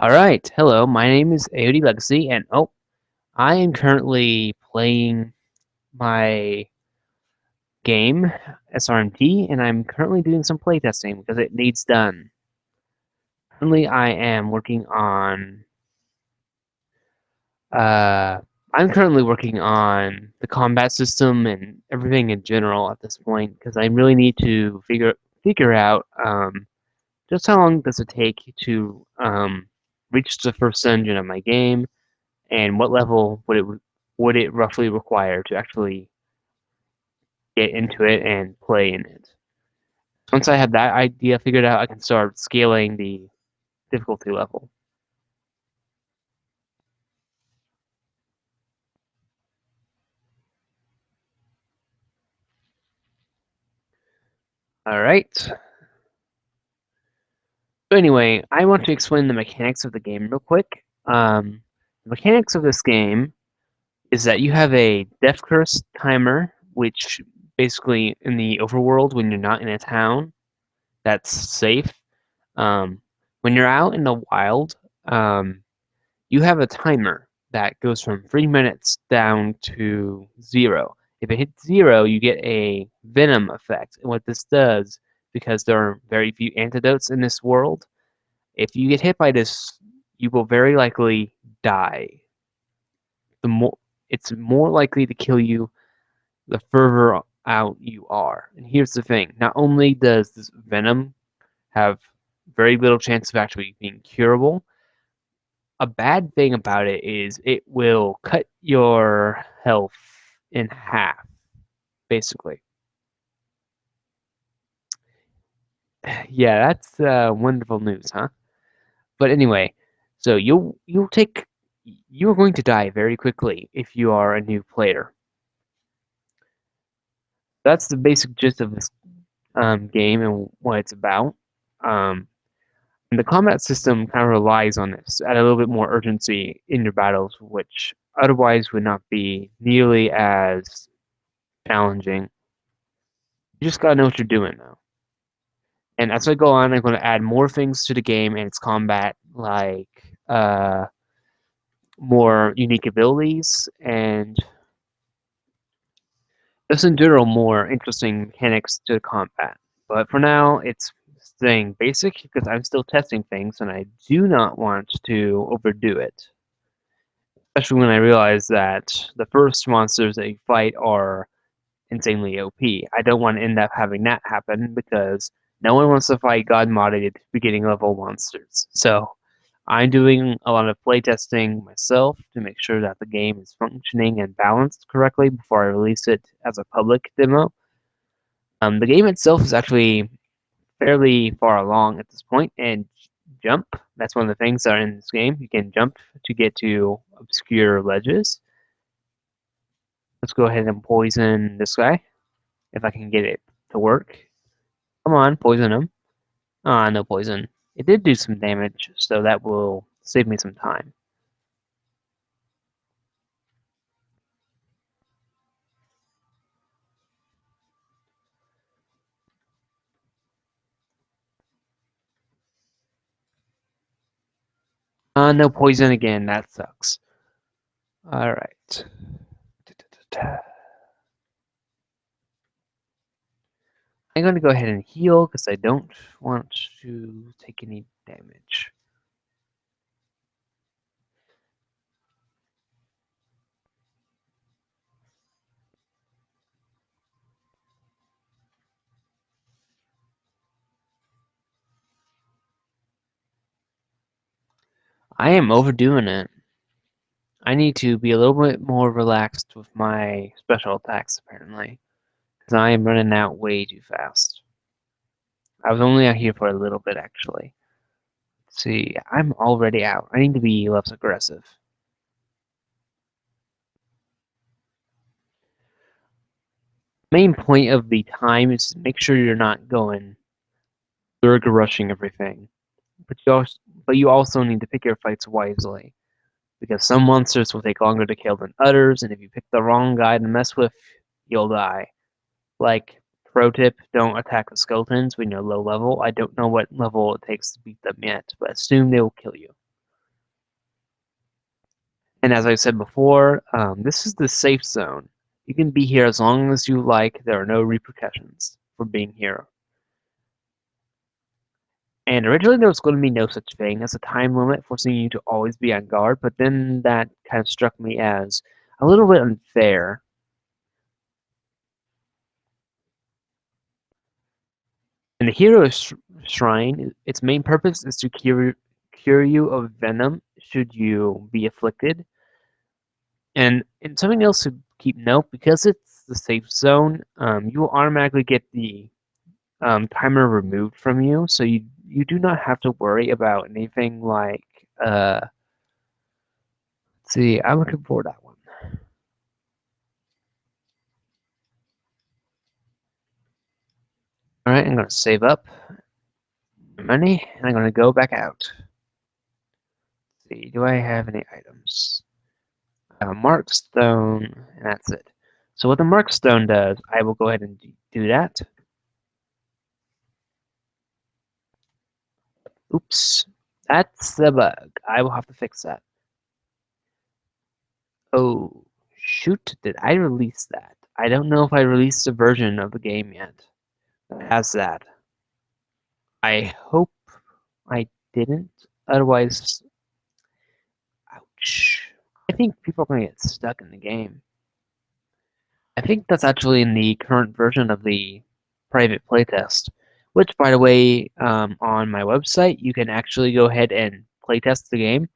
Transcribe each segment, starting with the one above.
Alright, hello, my name is AoDLegacy, and I am currently playing my game, SRMT, and I'm currently doing some playtesting because it needs done. Currently, I am working on, uh, I'm currently working on the combat system and everything in general at this point, because I really need to figure out, just how long does it take to, reach the first dungeon of my game, and what level would it roughly require to actually get into it and play in it. Once I have that idea figured out, I can start scaling the difficulty level. All right. So anyway, I want to explain the mechanics of the game real quick. The mechanics of this game is that you have a death curse timer, which basically in the overworld, when you're not in a town that's safe, um, when you're out in the wild, um, you have a timer that goes from 3 minutes down to 0. If it hits 0, you get a venom effect. And what this does, because there are very few antidotes in this world, if you get hit by this, you will very likely die. The more It's more likely to kill you the further out you are. And here's the thing: not only does this venom have very little chance of actually being curable, a bad thing about it is it will cut your health in half, basically. Yeah, that's wonderful news, huh? But anyway, so you're going to die very quickly if you are a new player. That's the basic gist of this game and what it's about. Um, and the combat system kind of relies on this, add a little bit more urgency in your battles, which otherwise would not be nearly as challenging. You just gotta know what you're doing now. And as I go on, I'm going to add more things to the game and its combat, like more unique abilities and just in general more interesting mechanics to the combat. But for now, it's staying basic because I'm still testing things and I do not want to overdo it. Especially when I realize that the first monsters that you fight are insanely OP. I don't want to end up having that happen because no one wants to fight God modded beginning level monsters. So I'm doing a lot of playtesting myself to make sure that the game is functioning and balanced correctly before I release it as a public demo. The game itself is actually fairly far along at this point, and jump, that's one of the things that are in this game. You can jump to get to obscure ledges. Let's go ahead and poison this guy, if I can get it to work. Come on, poison him. Ah, no poison. It did do some damage, so that will save me some time. No poison again. That sucks. Alright. I'm going to go ahead and heal because I don't want to take any damage. I am overdoing it. I need to be a little bit more relaxed with my special attacks, apparently, because I am running out way too fast. I was only out here for a little bit, actually. Let's see, I'm already out. I need to be less aggressive. Main point of the time is to make sure you're not going burger rushing everything. But you also need to pick your fights wisely. Because some monsters will take longer to kill than others, and if you pick the wrong guy to mess with, you'll die. Like pro tip, don't attack the skeletons when you're low level. I don't know what level it takes to beat them yet, but assume they will kill you. And as I said before, this is the safe zone. You can be here as long as you like. There are no repercussions for being here. And originally there was going to be no such thing as a time limit forcing you to always be on guard, but then that kind of struck me as a little bit unfair. And the hero shrine, its main purpose is to cure you of venom should you be afflicted. And something else to keep note, because it's the safe zone, you will automatically get the timer removed from you, so you do not have to worry about anything like let's see, I'm looking for that one. Alright, I'm gonna save up my money and I'm gonna go back out. Let's see, do I have any items? I have a mark stone, and that's it. So what the mark stone does, I will go ahead and do that. Oops, that's the bug. I will have to fix that. Oh, shoot, did I release that? I don't know if I released a version of the game yet that has that. I hope I didn't, otherwise, ouch. I think people are going to get stuck in the game. I think that's actually in the current version of the private playtest, which, by the way, on my website, you can actually go ahead and playtest the game.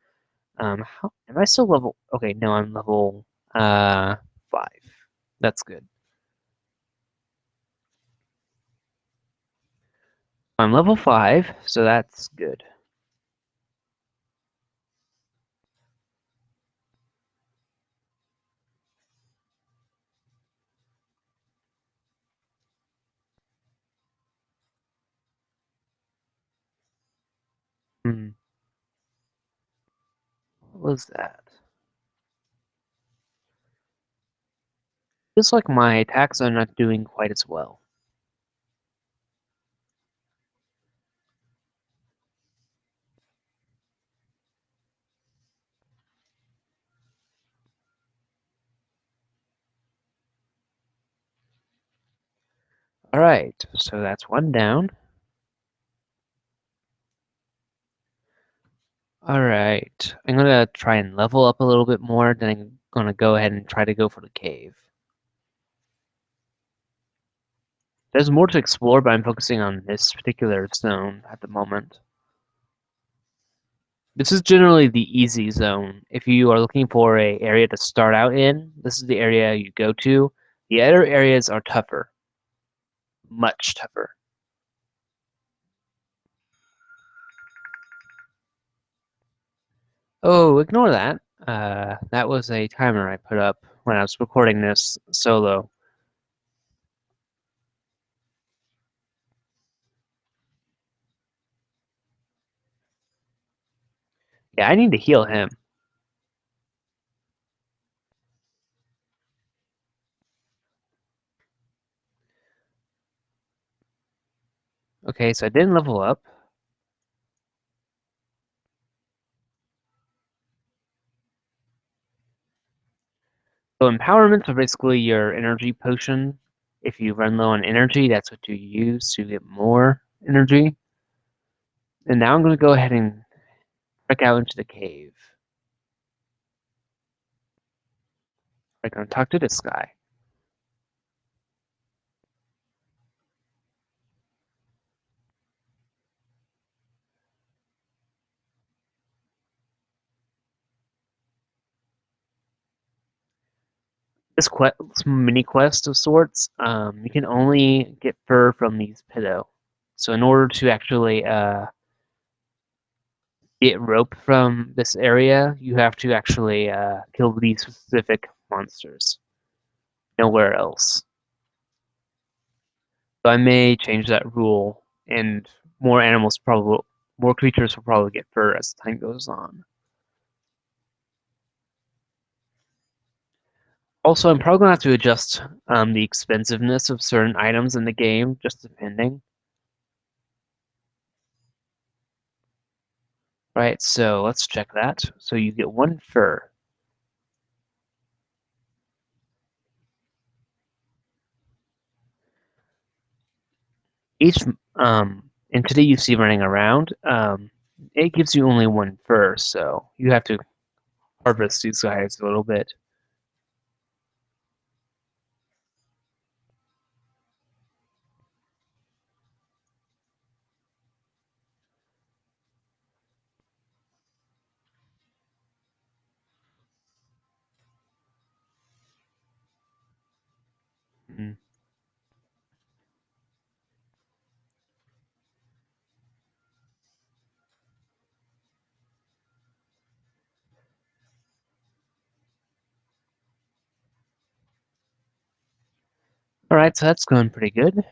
Am I still level? Okay, no, I'm level 5. That's good. I'm level 5, so that's good. Hmm, what was that? Feels like my attacks are not doing quite as well. Alright, so that's one down. Alright, I'm gonna try and level up a little bit more, then I'm gonna go ahead and try to go for the cave. There's more to explore, but I'm focusing on this particular zone at the moment. This is generally the easy zone. If you are looking for a area to start out in, this is the area you go to. The other areas are tougher, much tougher. Oh, ignore that. That was a timer I put up when I was recording this solo. Yeah, I need to heal him. Okay, so I didn't level up. So empowerments are basically your energy potion. If you run low on energy, that's what you use to get more energy. And now I'm going to go ahead and trek out into the cave. I'm going to talk to this guy. This mini quest of sorts, you can only get fur from these pedo. So in order to actually get rope from this area, you have to actually kill these specific monsters. Nowhere else. So I may change that rule, and more creatures will probably get fur as time goes on. Also, I'm probably going to have to adjust the expensiveness of certain items in the game, just depending. Right, so let's check that. So you get 1 fur. Each entity you see running around, it gives you only 1 fur, so you have to harvest these guys a little bit. Mm. Alright, so that's going pretty good.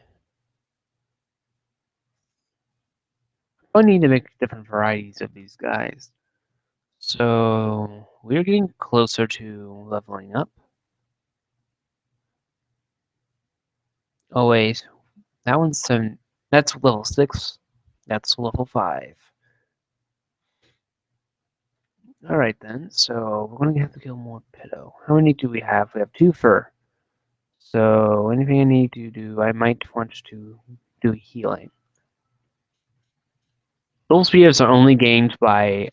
I need to make different varieties of these guys. So we're getting closer to leveling up. Oh wait, that one's 7. That's level 6. That's level 5. Alright then, so we're going to have to kill more Pitto. How many do we have? We have 2 fur. So anything I need to do, I might want to do healing. Soul Spears are only gained by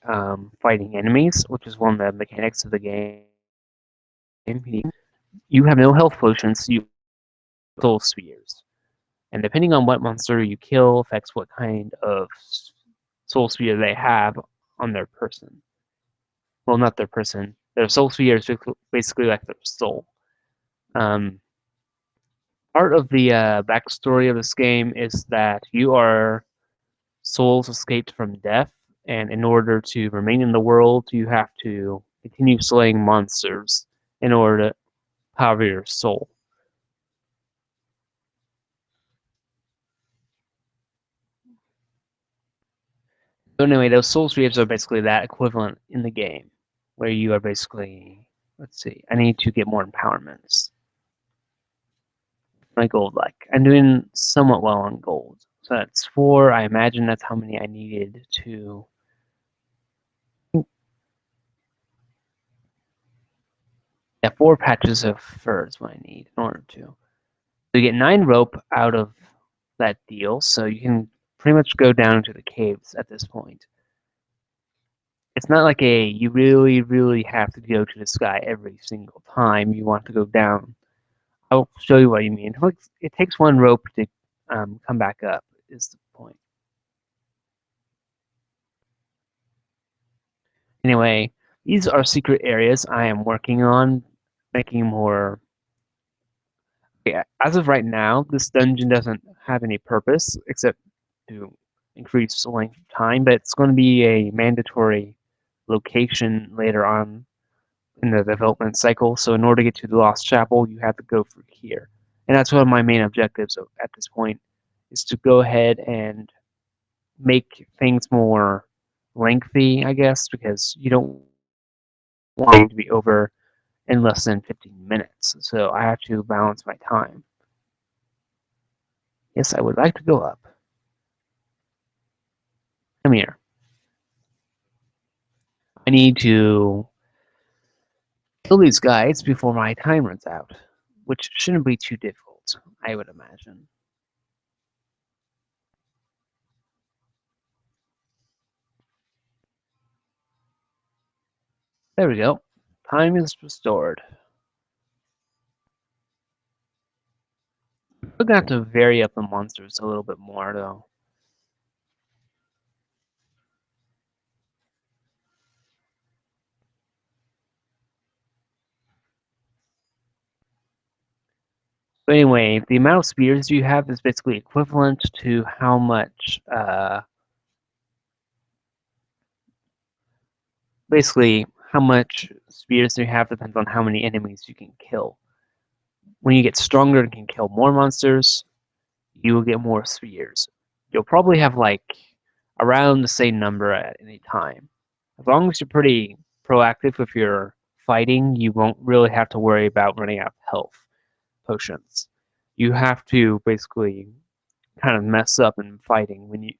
fighting enemies, which is one of the mechanics of the game. You have no health potions, so you have Soul Spears. And depending on what monster you kill affects what kind of Soul Spear they have on their person. Well, not their person. Their Soul Spear is basically like their soul. Um, Part of the backstory of this game is that you are souls escaped from death, and in order to remain in the world, you have to continue slaying monsters in order to power your soul. So anyway, those soul spheres are basically that equivalent in the game, where you are basically, let's see, I need to get more empowerments. My gold like. I'm doing somewhat well on gold. So that's 4. I imagine that's how many I needed to. Yeah, 4 patches of fur is what I need in order to. So you get 9 rope out of that deal, so you can pretty much go down into the caves at this point. It's not like you really, really have to go to the sky every single time you want to go down. I'll show you what you mean. It takes 1 rope to come back up, is the point. Anyway, these are secret areas I am working on making more. Yeah, as of right now, this dungeon doesn't have any purpose except to increase the length of time, but it's going to be a mandatory location later on in the development cycle. So in order to get to the Lost Chapel, you have to go through here. And that's one of my main objectives at this point, is to go ahead and make things more lengthy, I guess, because you don't want it to be over in less than 15 minutes. So I have to balance my time. Yes, I would like to go up. Come here. I need to kill these guys before my time runs out, which shouldn't be too difficult, I would imagine. There we go. Time is restored. We're gonna have to vary up the monsters a little bit more, though. But anyway, the amount of spears you have is basically equivalent to how much, basically, how much spears you have depends on how many enemies you can kill. When you get stronger and can kill more monsters, you will get more spears. You'll probably have like around the same number at any time. As long as you're pretty proactive with your fighting, you won't really have to worry about running out of health potions. You have to basically kind of mess up in fighting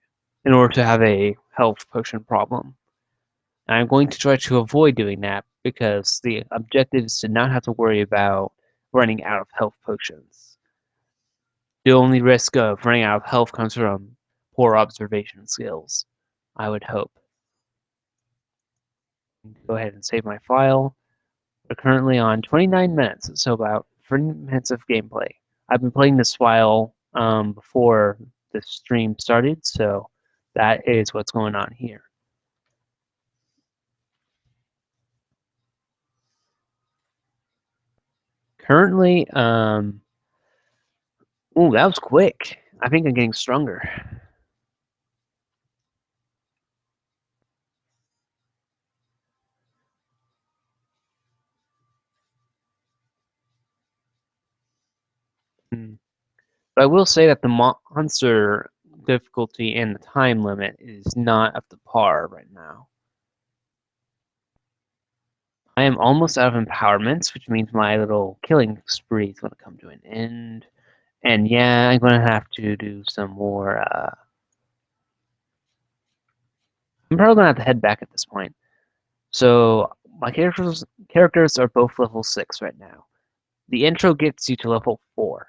in order to have a health potion problem. And I'm going to try to avoid doing that because the objective is to not have to worry about running out of health potions. The only risk of running out of health comes from poor observation skills, I would hope. Go ahead and save my file. We're currently on 29 minutes, so about 30 minutes of gameplay. I've been playing this file before the stream started, so that is what's going on here. Currently, oh, that was quick. I think I'm getting stronger. But I will say that the monster difficulty and the time limit is not up to par right now. I am almost out of empowerments, which means my little killing spree is going to come to an end. And yeah, I'm going to have to do some more. I'm probably going to have to head back at this point. So my characters are both level 6 right now. The intro gets you to level 4.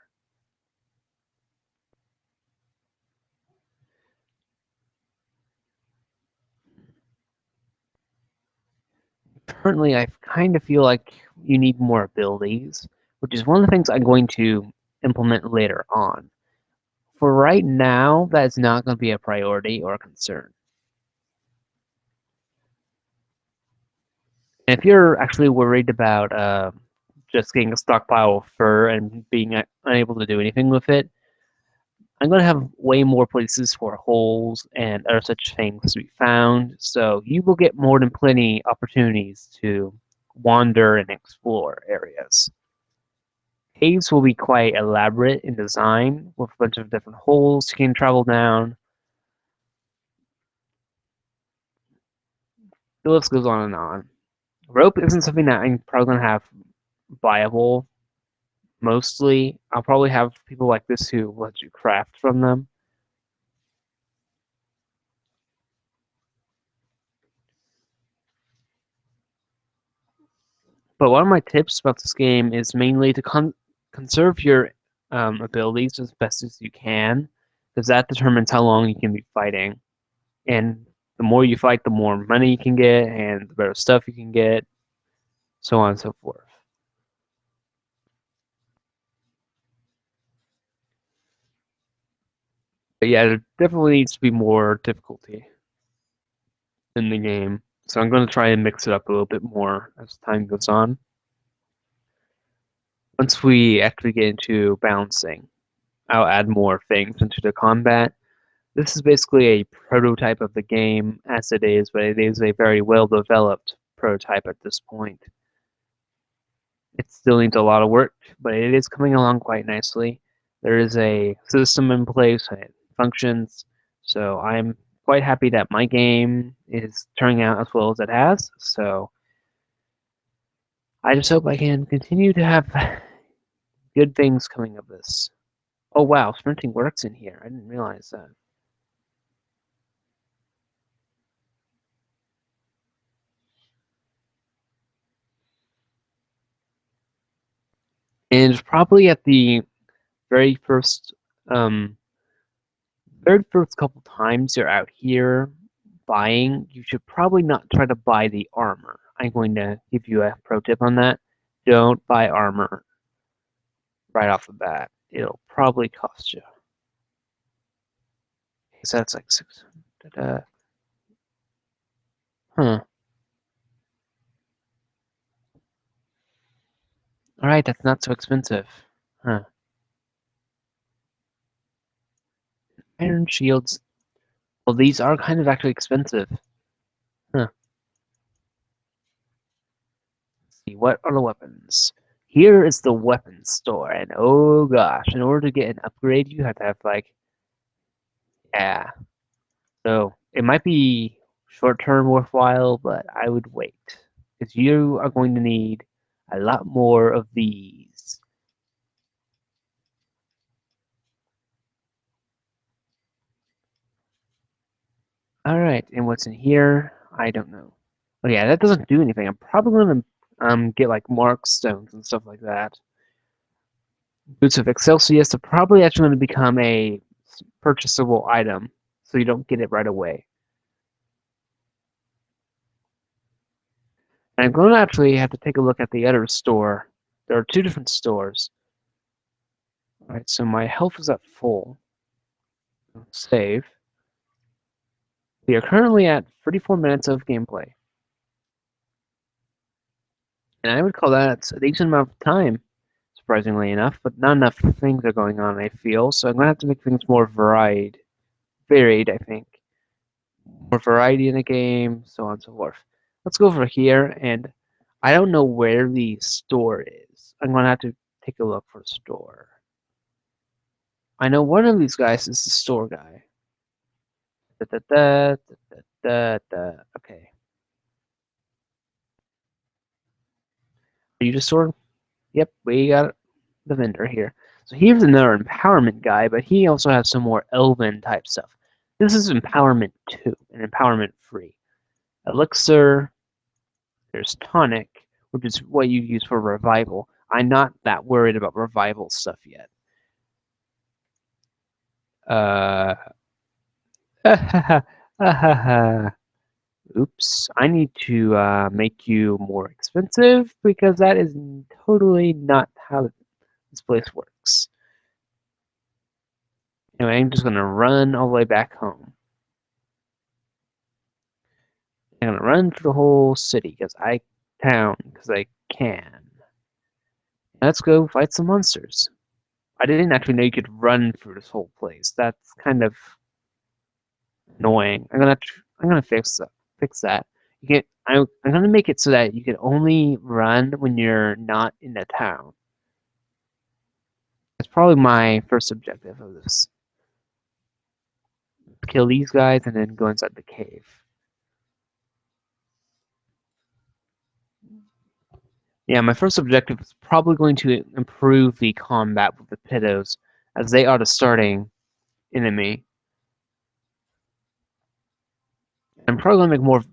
Currently, I kind of feel like you need more abilities, which is one of the things I'm going to implement later on. For right now, that is not going to be a priority or a concern. And if you're actually worried about just getting a stockpile of fur and being unable to do anything with it, I'm going to have way more places for holes and other such things to be found, so you will get more than plenty opportunities to wander and explore areas. Caves will be quite elaborate in design, with a bunch of different holes you can travel down. The list goes on and on. Rope isn't something that I'm probably going to have viable. Mostly, I'll probably have people like this who let you craft from them. But one of my tips about this game is mainly to conserve your abilities as best as you can, because that determines how long you can be fighting. And the more you fight, the more money you can get, and the better stuff you can get, so on and so forth. But yeah, there definitely needs to be more difficulty in the game. So I'm going to try and mix it up a little bit more as time goes on. Once we actually get into balancing, I'll add more things into the combat. This is basically a prototype of the game as it is, but it is a very well developed prototype at this point. It still needs a lot of work, but it is coming along quite nicely. There is a system in place and it functions, so I'm quite happy that my game is turning out as well as it has. So I just hope I can continue to have good things coming of this. Oh wow, sprinting works in here. I didn't realize that. And probably at the very first um very first couple times you're out here buying, you should probably not try to buy the armor. I'm going to give you a pro tip on that. Don't buy armor right off the bat. It'll probably cost you. So that's like 600. Huh. Alright, that's not so expensive. Huh. Iron shields. Well, these are kind of actually expensive. Huh. Let's see, what are the weapons? Here is the weapons store, and oh gosh, in order to get an upgrade, you have to have like, yeah. So it might be short term worthwhile, but I would wait. because you are going to need a lot more of these. Alright, and what's in here? I don't know. Oh yeah, that doesn't do anything. I'm probably gonna get like mark stones and stuff like that. Boots of Excelsius are probably actually going to become a purchasable item, so you don't get it right away. And I'm going to actually have to take a look at the other store. There are two different stores. Alright, so my health is at full. Save. We are currently at 34 minutes of gameplay. And I would call that a decent amount of time, surprisingly enough, but not enough things are going on, I feel, so I'm going to have to make things more varied, I think. More variety in the game, so on and so forth. Let's go over here, and I don't know where the store is. I'm going to have to take a look for a store. I know one of these guys is the store guy. Da, da, da, da, da, da. Okay. Are you the store? Yep, we got the vendor here. So here's another empowerment guy, but he also has some more elven type stuff. This is empowerment 2 and empowerment 3. Elixir, there's tonic, which is what you use for revival. I'm not that worried about revival stuff yet. Uh, oops, I need to make you more expensive because that is totally not how this place works. Anyway, I'm just gonna run all the way back home. I'm gonna run through the whole city because I can. Let's go fight some monsters. I didn't actually know you could run through this whole place. That's kind of annoying. I'm gonna fix that. You can I'm gonna make it so that you can only run when you're not in the town. That's probably my first objective of this. Kill these guys and then go inside the cave. Yeah, my first objective is probably going to improve the combat with the Piddos, as they are the starting enemy. I'm probably going to make more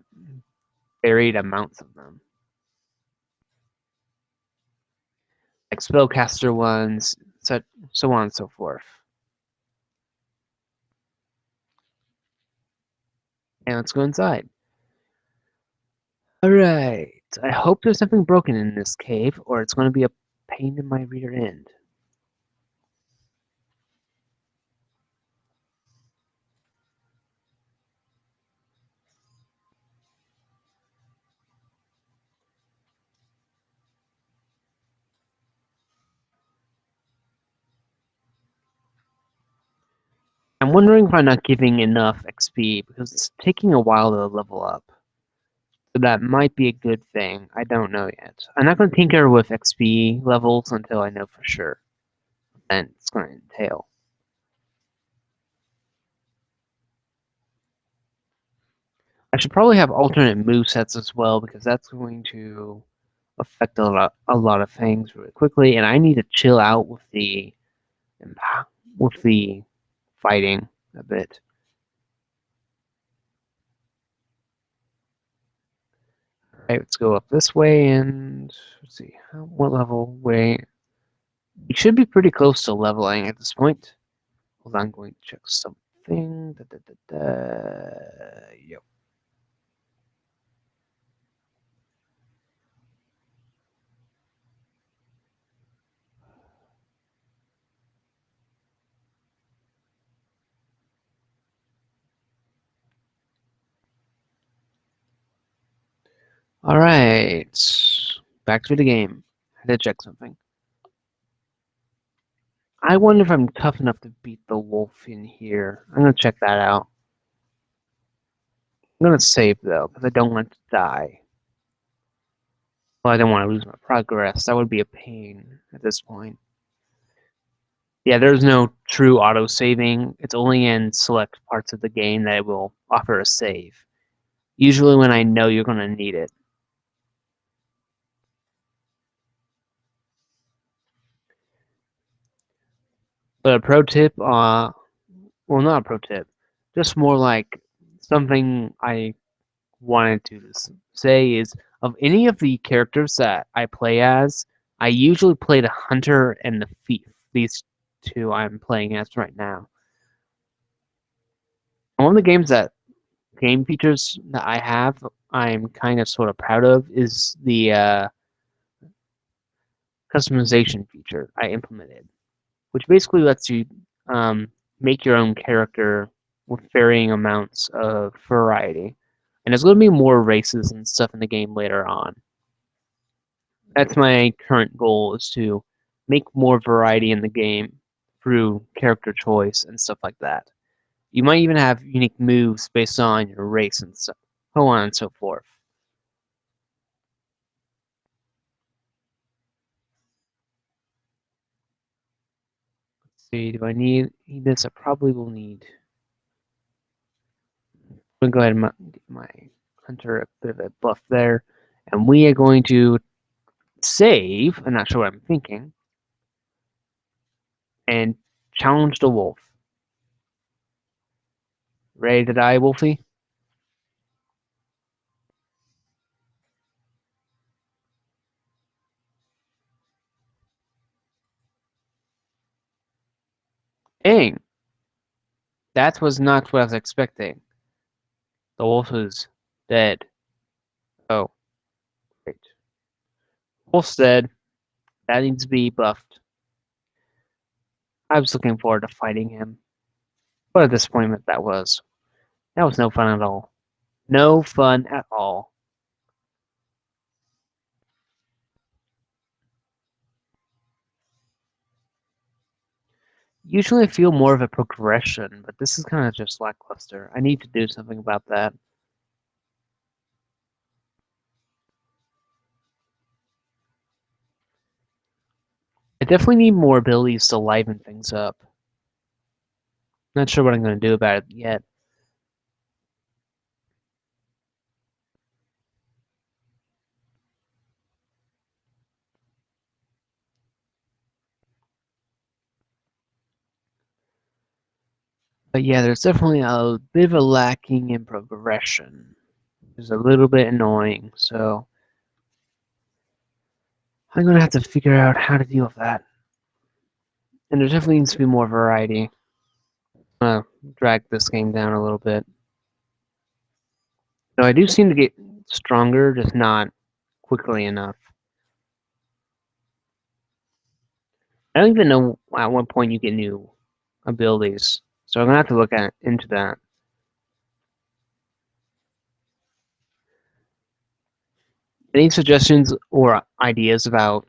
varied amounts of them. Like spellcaster ones, so on and so forth. And let's go inside. Alright, I hope there's nothing broken in this cave, or it's going to be a pain in my rear end. I'm wondering if I'm not giving enough XP, because it's taking a while to level up. So that might be a good thing. I don't know yet. I'm not going to tinker with XP levels until I know for sure. And it's going to entail. I should probably have alternate movesets as well, because that's going to affect a lot of things really quickly, and I need to chill out with the fighting a bit. Alright, let's go up this way, and let's see, what level way? We should be pretty close to leveling at this point. Hold on, I'm going to check something. Yep. Alright, back to the game. I had to check something. I wonder if I'm tough enough to beat the wolf in here. I'm gonna check that out. I'm gonna save though, because I don't want to die. Well, I don't want to lose my progress. That would be a pain at this point. Yeah, there's no true auto saving. It's only in select parts of the game that it will offer a save. Usually when I know you're gonna need it. But a pro tip, well, not a pro tip, just more like something I wanted to say is of any of the characters that I play as, I usually play the hunter and the thief. These two I'm playing as right now. One of the game features that I have, I'm kind of sort of proud of, is the customization feature I implemented, which basically lets you um, make your own character with varying amounts of variety. And there's going to be more races and stuff in the game later on. That's my current goal, is to make more variety in the game through character choice and stuff like that. You might even have unique moves based on your race and so on and so forth. Let's see, do I need this? I probably will need. I'm going to go ahead and get my hunter a bit of a buff there. And we are going to save. I'm not sure what I'm thinking. And challenge the wolf. Ready to die, Wolfie? Dang, that was not what I was expecting. The wolf is dead. Oh, great. Wolf's dead. That needs to be buffed. I was looking forward to fighting him. What a disappointment that was. That was no fun at all. No fun at all. Usually I feel more of a progression, but this is kind of just lackluster. I need to do something about that. I definitely need more abilities to liven things up. Not sure what I'm going to do about it yet. But yeah, there's definitely a bit of a lacking in progression. It's a little bit annoying, so I'm going to have to figure out how to deal with that. And there definitely needs to be more variety. I'm going to drag this game down a little bit. So I do seem to get stronger, just not quickly enough. I don't even know at what point you get new abilities, so I'm gonna have to look into that. Any suggestions or ideas about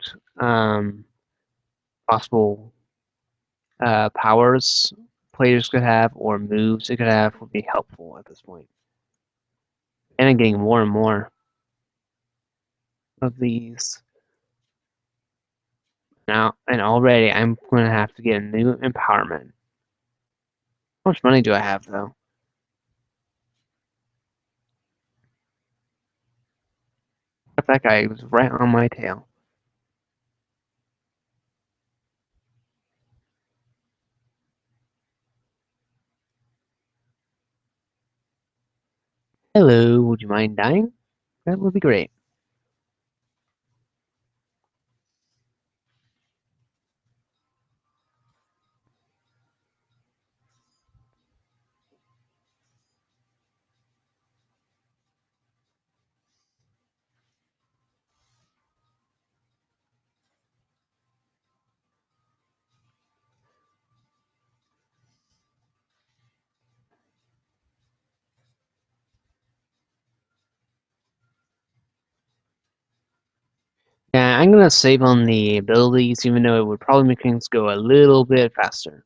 possible powers players could have or moves they could have would be helpful at this point. And I'm getting more and more of these now, and already I'm going to have to get a new empowerment. How much money do I have though? That guy was right on my tail. Hello, would you mind dying? That would be great. Yeah, I'm gonna save on the abilities, even though it would probably make things go a little bit faster.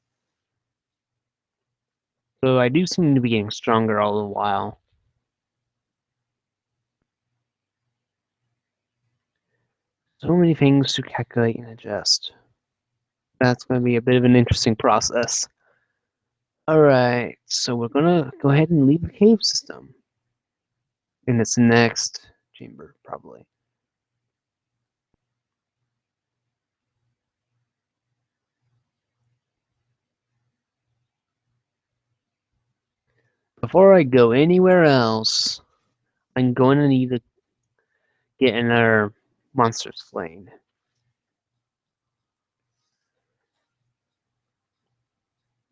So I do seem to be getting stronger all the while. So many things to calculate and adjust. That's gonna be a bit of an interesting process. Alright, so we're gonna go ahead and leave the cave system. In this next chamber, probably. Before I go anywhere else, I'm going to need to get another monster slain.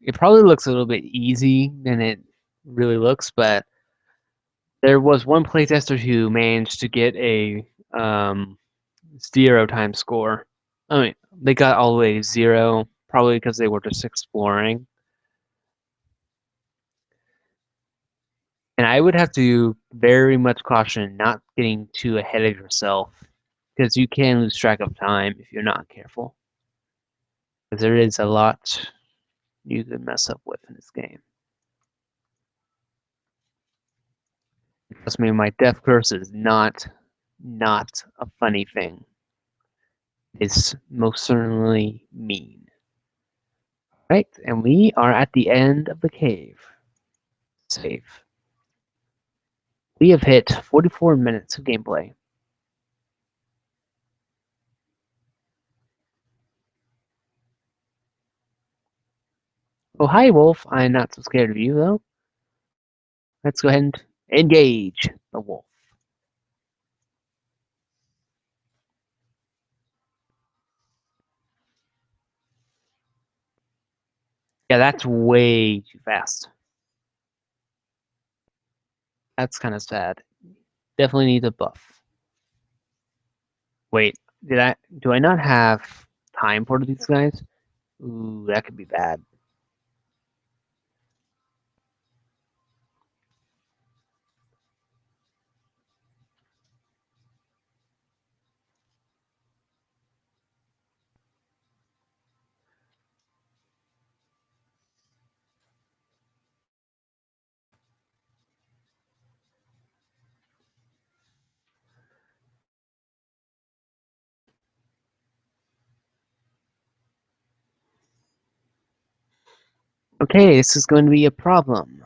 It probably looks a little bit easy than it really looks, but there was one playtester who managed to get a 0 time score. I mean, they got all the way to 0, probably because they were just exploring. And I would have to very much caution not getting too ahead of yourself, because you can lose track of time if you're not careful. Because there is a lot you could mess up with in this game. Trust me, my death curse is not a funny thing. It's most certainly mean. Right, and we are at the end of the cave. Save. We have hit 44 minutes of gameplay. Oh, hi, Wolf. I'm not so scared of you, though. Let's go ahead and engage the wolf. Yeah, that's way too fast. That's kind of sad. Definitely need a buff. Wait, do I not have time for these guys? Ooh, that could be bad. Okay, this is going to be a problem.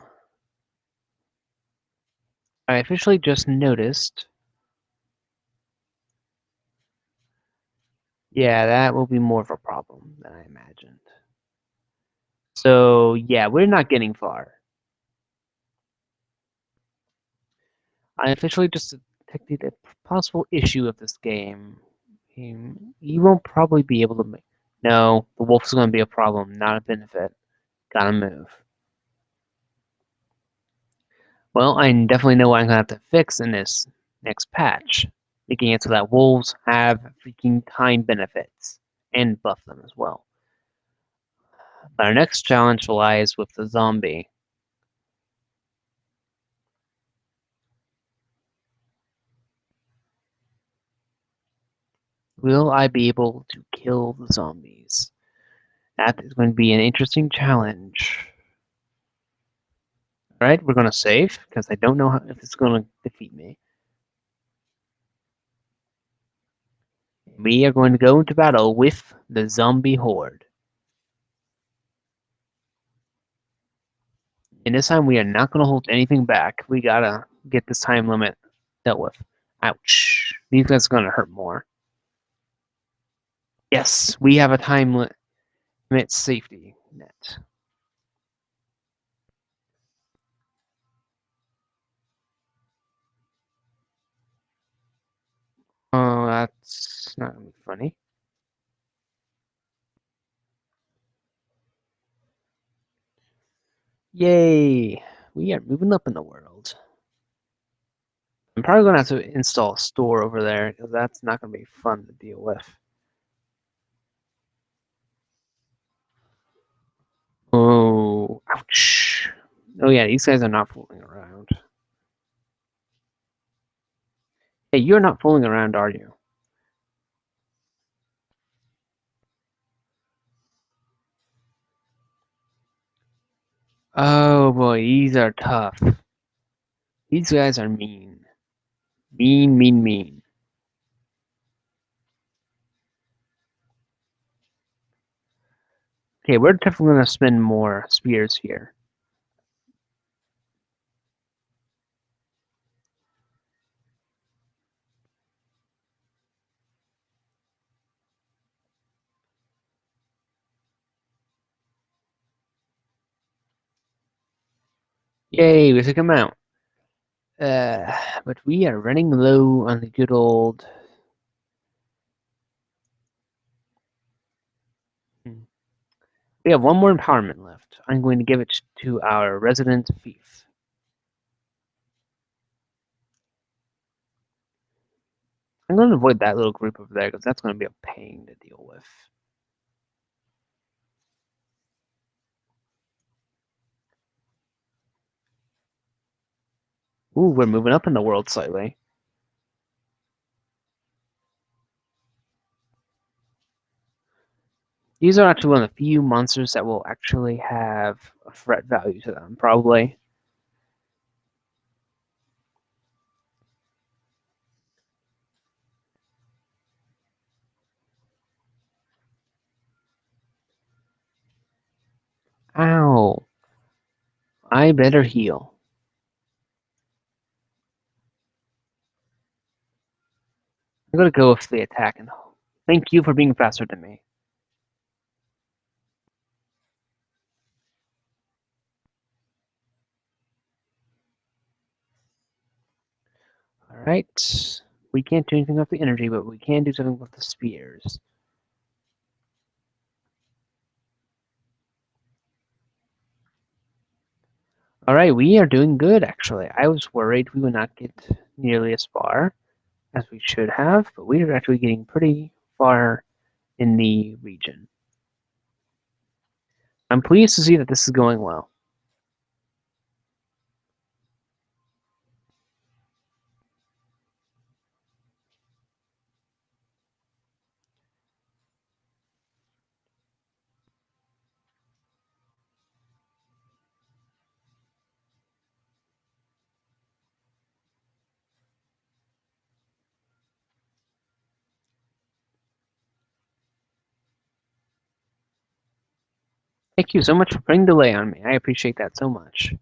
I officially just noticed. Yeah, that will be more of a problem than I imagined. So, yeah, we're not getting far. I officially just detected a possible issue of this game. You won't probably be able to make. No, the wolf's going to be a problem, not a benefit. Gotta move. Well, I definitely know what I'm going to have to fix in this next patch, making it so that wolves have freaking time benefits and buff them as well. But our next challenge lies with the zombie. Will I be able to kill the zombies? That is going to be an interesting challenge. Alright, we're going to save, because I don't know if it's going to defeat me. We are going to go into battle with the zombie horde. And this time we are not going to hold anything back. We gotta get this time limit dealt with. Ouch. These guys are going to hurt more. Yes, we have a time limit safety net. Oh, that's not going to be funny. Yay! We are moving up in the world. I'm probably going to have to install a store over there, because that's not going to be fun to deal with. Oh, ouch. Oh yeah, these guys are not fooling around. Hey, you're not fooling around, are you? Oh boy, these are tough. These guys are mean. Mean, mean, mean. Okay, we're definitely going to spend more spears here. Yay, we took him out. But we are running low on the good old. We have one more empowerment left. I'm going to give it to our resident thief. I'm going to avoid that little group over there because that's going to be a pain to deal with. Ooh, we're moving up in the world slightly. These are actually one of the few monsters that will actually have a threat value to them, probably. Ow. I better heal. I'm going to go with the attack and thank you for being faster than me. Alright. We can't do anything with the energy, but we can do something with the spears. Alright, we are doing good, actually. I was worried we would not get nearly as far as we should have, but we are actually getting pretty far in the region. I'm pleased to see that this is going well. Thank you so much for putting delay on me. I appreciate that so much.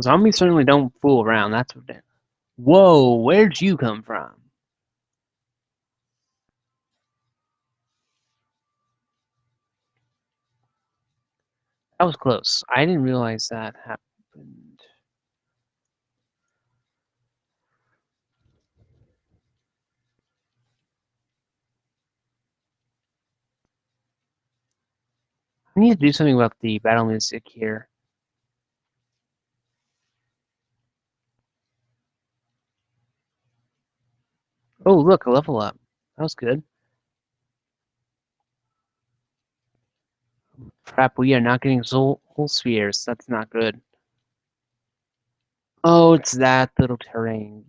Zombies certainly don't fool around, that's what it is. Whoa, where'd you come from? That was close. I didn't realize that happened. I need to do something about the battle music here. Oh, look, a level up. That was good. Crap, we are not getting whole spheres. That's not good. Oh, it's that little terrain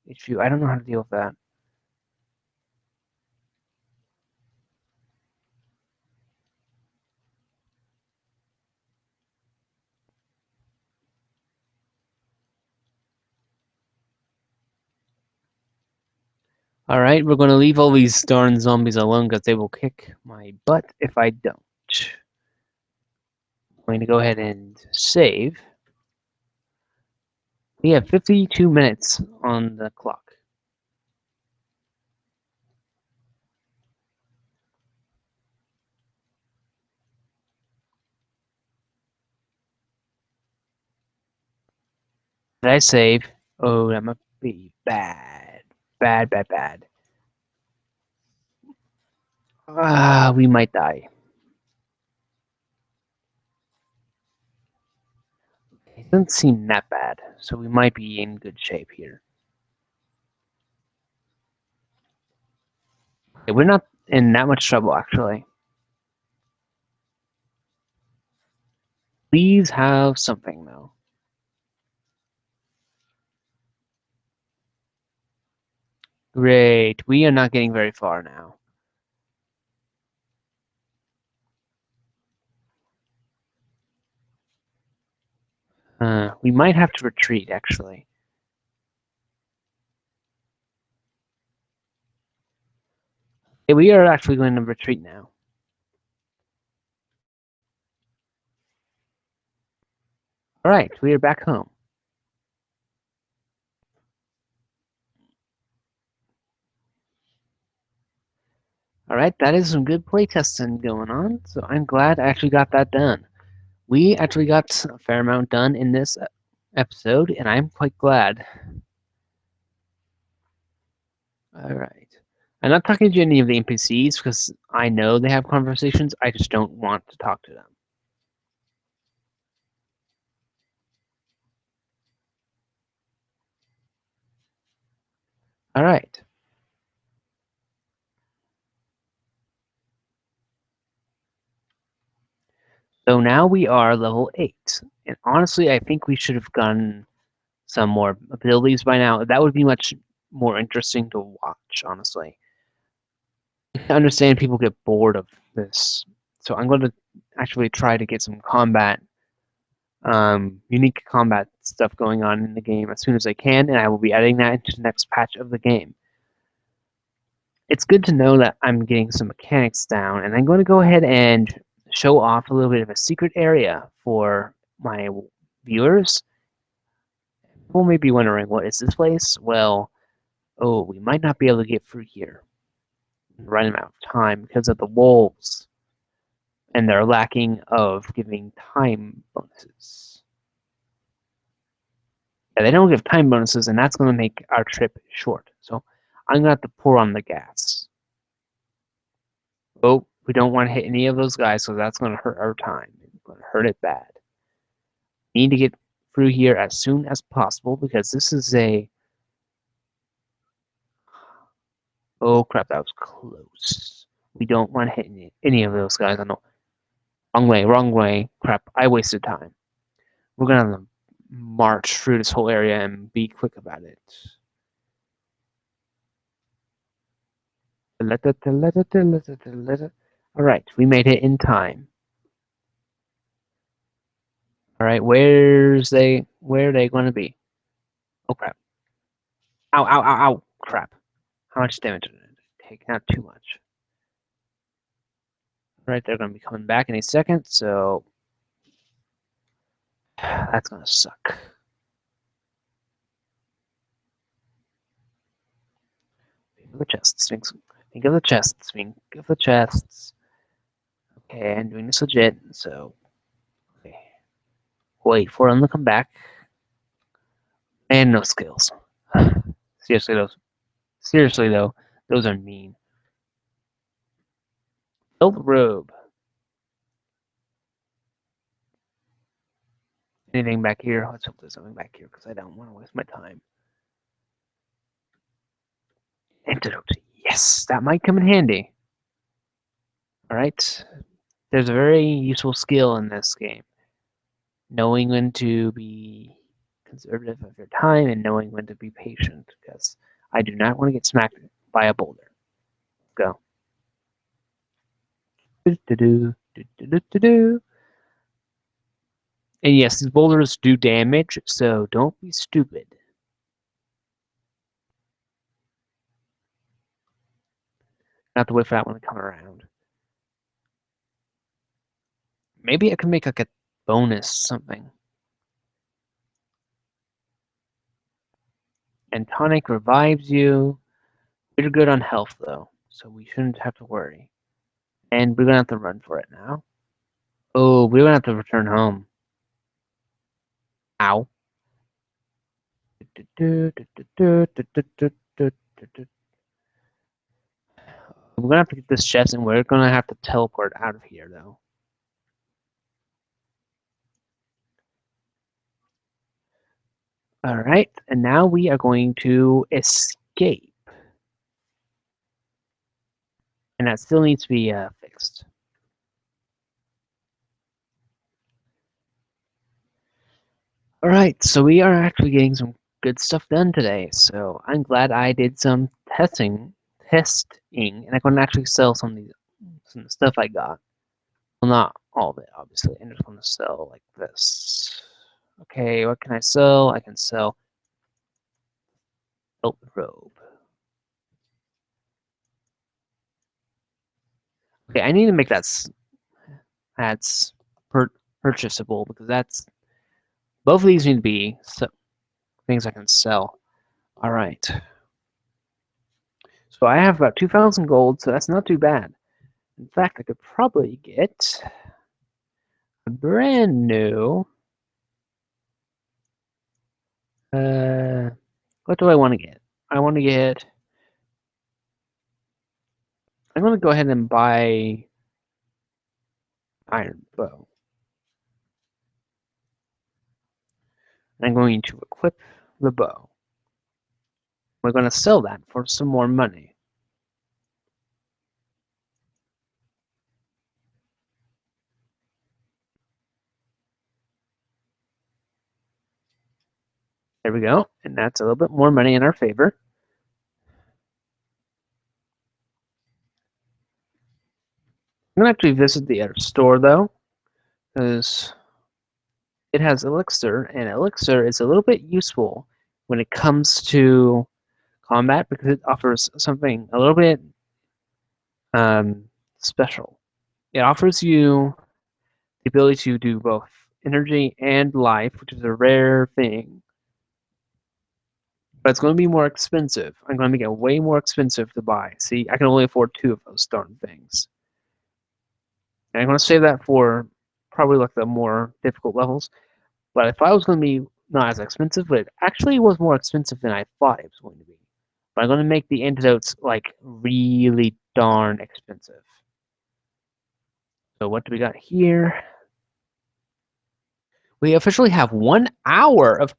issue. I don't know how to deal with that. Alright, we're going to leave all these darn zombies alone because they will kick my butt if I don't. I'm going to go ahead and save. We have 52 minutes on the clock. Did I save? Oh, that might be bad. Bad, bad, bad. Ah, we might die. It doesn't seem that bad, so we might be in good shape here. Okay, we're not in that much trouble, actually. Please have something, though. Great. We are not getting very far now. We might have to retreat, actually. Okay, we are actually going to retreat now. All right, we are back home. All right, that is some good playtesting going on, so I'm glad I actually got that done. We actually got a fair amount done in this episode, and I'm quite glad. All right. I'm not talking to any of the NPCs because I know they have conversations. I just don't want to talk to them. All right. So now we are level 8. And honestly, I think we should have gotten some more abilities by now. That would be much more interesting to watch, honestly. I understand people get bored of this. So I'm going to actually try to get some combat, unique combat stuff going on in the game as soon as I can, and I will be adding that into the next patch of the game. It's good to know that I'm getting some mechanics down, and I'm going to go ahead and show off a little bit of a secret area for my viewers. People may be wondering, what is this place? Well, oh, we might not be able to get through here in the right amount of time because of the wolves and their lacking of giving time bonuses. Yeah, they don't give time bonuses, and that's going to make our trip short. So I'm going to have to pour on the gas. Oh, we don't want to hit any of those guys, so that's going to hurt our time. It's going to hurt it bad. We need to get through here as soon as possible because this is a... Oh crap, that was close. We don't want to hit any of those guys. I know. Wrong way. Crap, I wasted time. We're going to march through this whole area and be quick about it. Alright, we made it in time. Alright, where are they going to be? Oh crap. Ow, ow, ow, ow. Crap. How much damage did it take? Not too much. Alright, they're going to be coming back in a second, so that's going to suck. Think of the chests. Think of the chests. Think of the chests. Okay, I'm doing this legit, so... Okay. Wait for them to come back. And no skills. Seriously though, those are mean. Belt robe. Anything back here? Let's hope there's something back here because I don't want to waste my time. Antidote. Yes, that might come in handy. Alright. There's a very useful skill in this game. Knowing when to be conservative of your time and knowing when to be patient because I do not want to get smacked by a boulder. Go. And yes, these boulders do damage, so don't be stupid. Not to wait for that one to come around. Maybe I can make like a bonus something. And tonic revives you. We're good on health though, so we shouldn't have to worry. And we're gonna have to run for it now. Oh, we're gonna have to return home. Ow. We're gonna have to get this chest and we're gonna have to teleport out of here though. Alright, and now we are going to escape. And that still needs to be fixed. Alright, so we are actually getting some good stuff done today. So I'm glad I did some testing, and I can actually sell some of the stuff I got. Well, not all of it, obviously. I just want to sell like this. Okay, what can I sell? I can sell belt robe. Okay, I need to make that's purchasable because that's both of these need to be things I can sell. All right. So I have about 2,000 gold, so that's not too bad. In fact, I could probably get a brand new. Uh, what do I want to get? I want to get. I'm going to go ahead and buy iron bow. I'm going to equip the bow. We're going to sell that for some more money. There we go, and that's a little bit more money in our favor. I'm going to actually visit the other store though, because it has elixir, and elixir is a little bit useful when it comes to combat because it offers something a little bit um, special. It offers you the ability to do both energy and life, which is a rare thing, but it's going to be more expensive. I'm going to make it way more expensive to buy. See, I can only afford 2 of those darn things. And I'm going to save that for probably like the more difficult levels. But if I was going to be not as expensive, but it actually was more expensive than I thought it was going to be. But I'm going to make the antidotes like really darn expensive. So what do we got here? We officially have 1 hour of.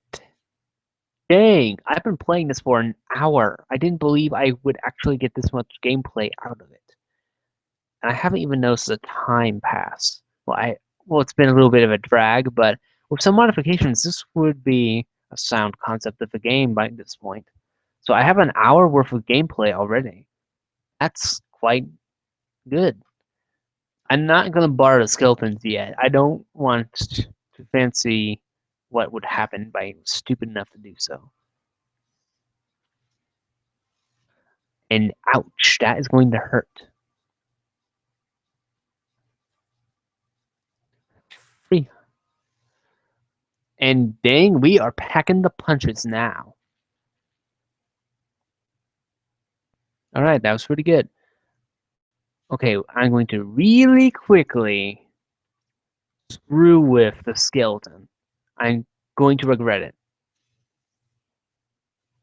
Dang, I've been playing this for an hour. I didn't believe I would actually get this much gameplay out of it. And I haven't even noticed the time pass. Well, it's been a little bit of a drag, but with some modifications, this would be a sound concept of the game by this point. So I have an hour worth of gameplay already. That's quite good. I'm not going to borrow the skeletons yet. I don't want to fancy what would happen by stupid enough to do so. And ouch, that is going to hurt. Free. And dang, we are packing the punches now. All right, that was pretty good. Okay, I'm going to really quickly screw with the skeleton. I'm going to regret it.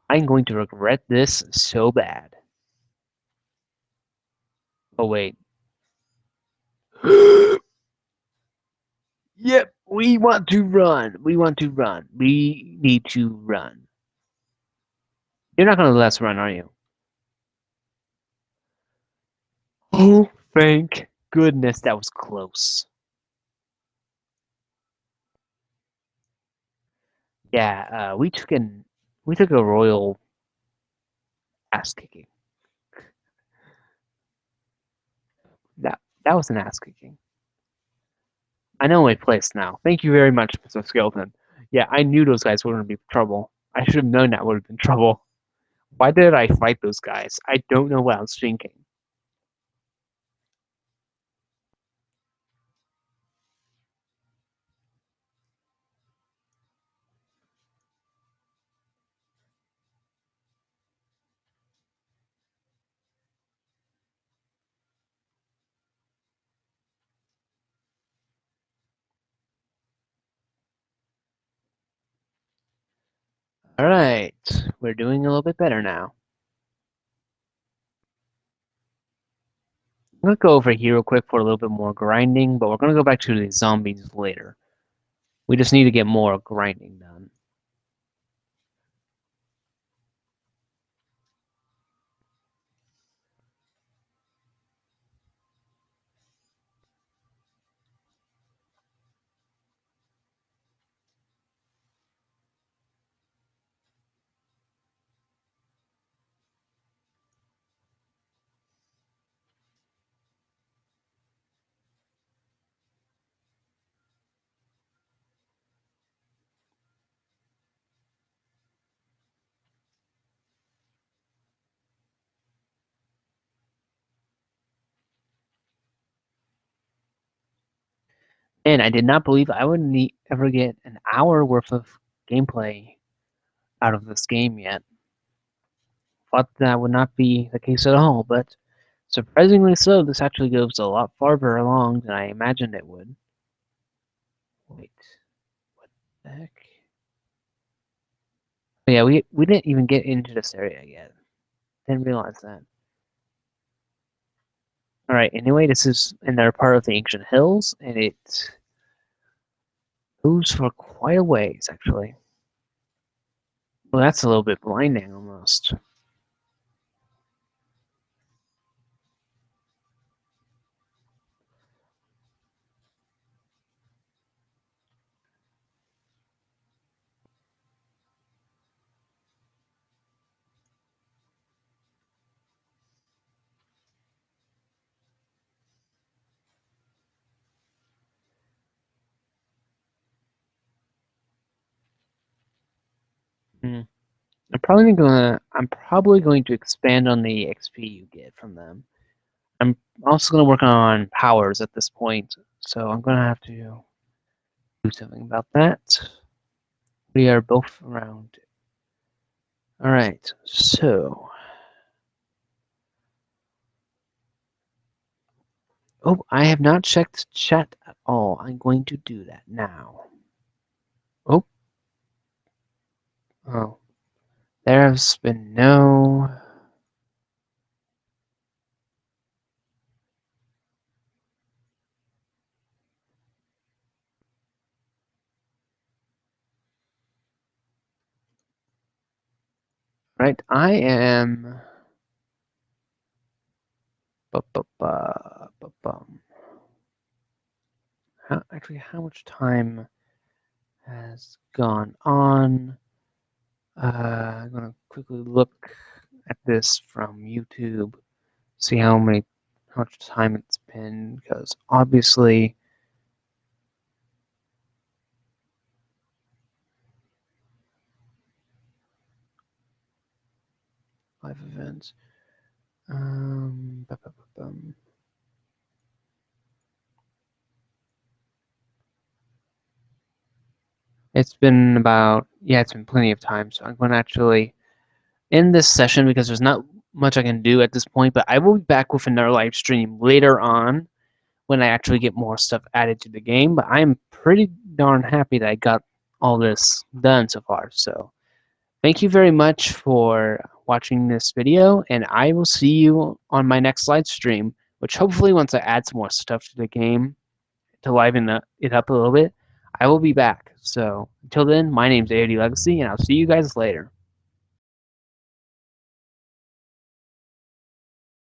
I'm going to regret this so bad. Oh, wait. Yep, we want to run. We want to run. We need to run. You're not going to let us run, are you? Oh, thank goodness that was close. Yeah, we took a royal ass kicking. That was an ass kicking. I know my place now. Thank you very much, Mr. Skeleton. Yeah, I knew those guys were going to be trouble. I should have known that would have been trouble. Why did I fight those guys? I don't know what I was thinking. Alright, we're doing a little bit better now. I'm going to go over here real quick for a little bit more grinding, but we're going to go back to the zombies later. We just need to get more grinding done. And I did not believe I would ever get an hour worth of gameplay out of this game yet. Thought that would not be the case at all, but surprisingly so, this actually goes a lot farther along than I imagined it would. Wait, what the heck? Oh, yeah, we didn't even get into this area yet. Didn't realize that. Alright, anyway, this is another part of the ancient hills, and it goes for quite a ways, actually. Well, that's a little bit blinding, almost. Hmm. I'm probably going to expand on the XP you get from them. I'm also going to work on powers at this point, so I'm going to have to do something about that. We are both around. Alright, so. Oh, I have not checked chat at all. I'm going to do that now. Oh. Oh. There has been no. Right, I am. Actually, how much time has gone on? I'm gonna quickly look at this from YouTube, see how much time it's been, because obviously. Live events. Ba, ba, ba, bum. It's been it's been plenty of time, so I'm going to actually end this session because there's not much I can do at this point, but I will be back with another live stream later on when I actually get more stuff added to the game, but I'm pretty darn happy that I got all this done so far, so thank you very much for watching this video, and I will see you on my next live stream, which hopefully once I add some more stuff to the game to liven it up a little bit, I will be back. So until then, my name's AoDLegacy, and I'll see you guys later.